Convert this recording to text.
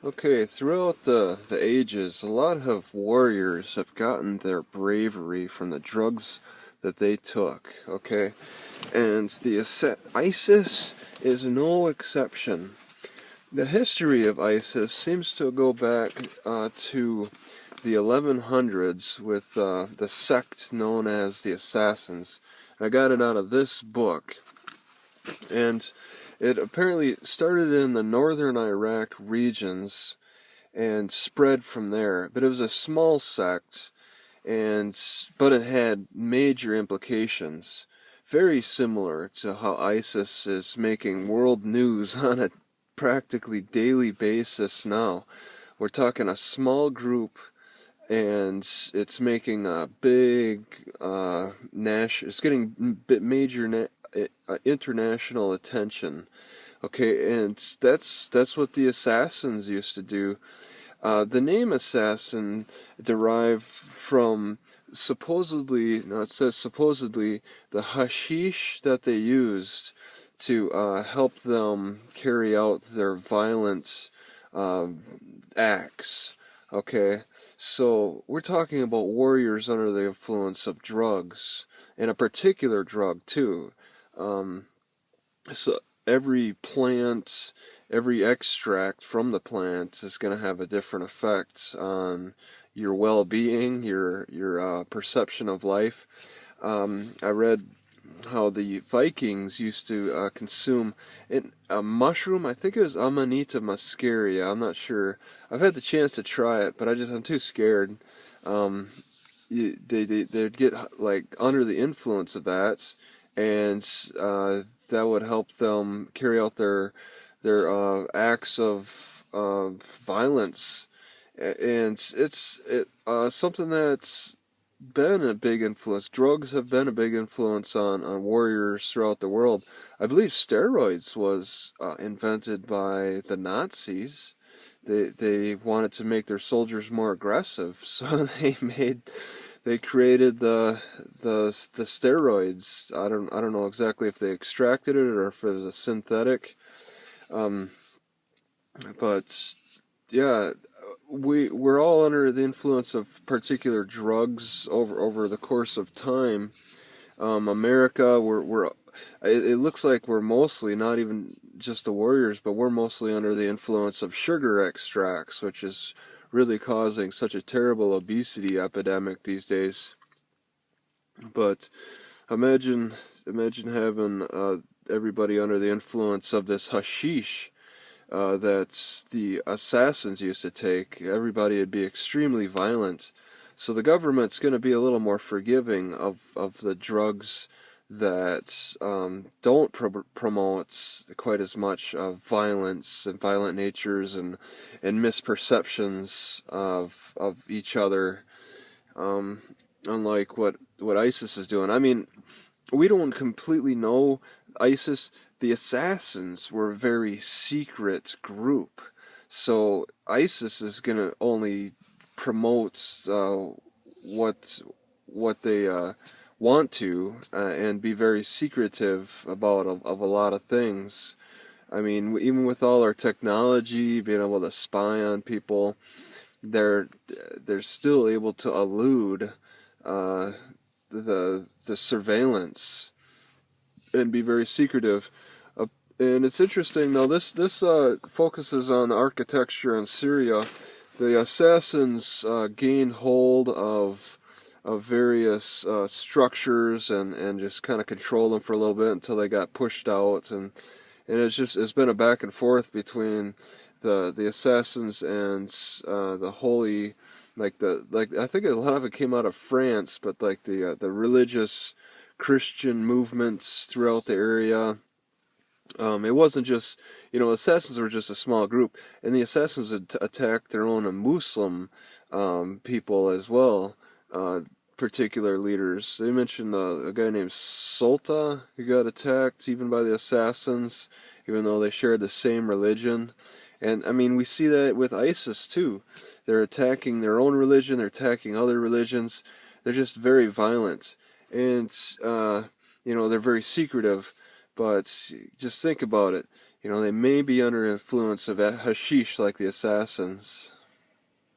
Okay, throughout the ages, a lot of warriors have gotten their bravery from the drugs that they took, okay? And ISIS is no exception. The history of ISIS seems to go back to the 1100s with the sect known as the Assassins. I got it out of this book, and it apparently started in the northern Iraq regions and spread from there. But it was a small sect, but it had major implications, very similar to how ISIS is making world news on a practically daily basis now. We're talking a small group, and it's making a big it's getting major international attention. Okay, and that's what the assassins used to do. The name assassin derived from it says supposedly the hashish that they used to help them carry out their violent uh, acts. Okay, so we're talking about warriors under the influence of drugs, and a particular drug too. Um, so every plant, every extract from the plant is going to have a different effect on your well-being, your perception of life. I read how the Vikings used to consume a mushroom. I think it was Amanita muscaria. I'm not sure. I've had the chance to try it, but I'm too scared. Um, they'd get like under the influence of that, and that would help them carry out their acts of violence, and it's something that's been a big influence. Drugs have been a big influence on warriors throughout the world. I believe steroids was invented by the Nazis. They wanted to make their soldiers more aggressive, so they created the steroids. I don't know exactly if they extracted it or if it was a synthetic. Um, but yeah, we're all under the influence of particular drugs over the course of time. America, it looks like we're mostly not even just the warriors, but we're mostly under the influence of sugar extracts, which is really causing such a terrible obesity epidemic these days. But imagine having everybody under the influence of this hashish that the assassins used to take. Everybody would be extremely violent. So the government's going to be a little more forgiving of the drugs that don't promote quite as much violence and violent natures and misperceptions of each other. Um, Unlike what ISIS is doing. I mean, we don't completely know ISIS. The assassins were a very secret group, so ISIS is gonna only promote what what they want to and be very secretive about of a lot of things. I mean, even with all our technology, being able to spy on people, they're they're still able to elude uh, the surveillance and be very secretive. And it's interesting. Now, this focuses on architecture in Syria. The assassins gained hold of various structures and just kind of controlled them for a little bit until they got pushed out. And it's been a back and forth between the assassins and the holy, like I think a lot of it came out of France, but like the religious Christian movements throughout the area. It wasn't just, assassins were just a small group, and the assassins had attacked their own Muslim people as well, particular leaders. They mentioned a guy named Sulta who got attacked even by the assassins, even though they shared the same religion. And I mean, we see that with ISIS too. They're attacking their own religion, they're attacking other religions. They're just very violent, and they're very secretive. But just think about it. You know, they may be under influence of hashish like the assassins.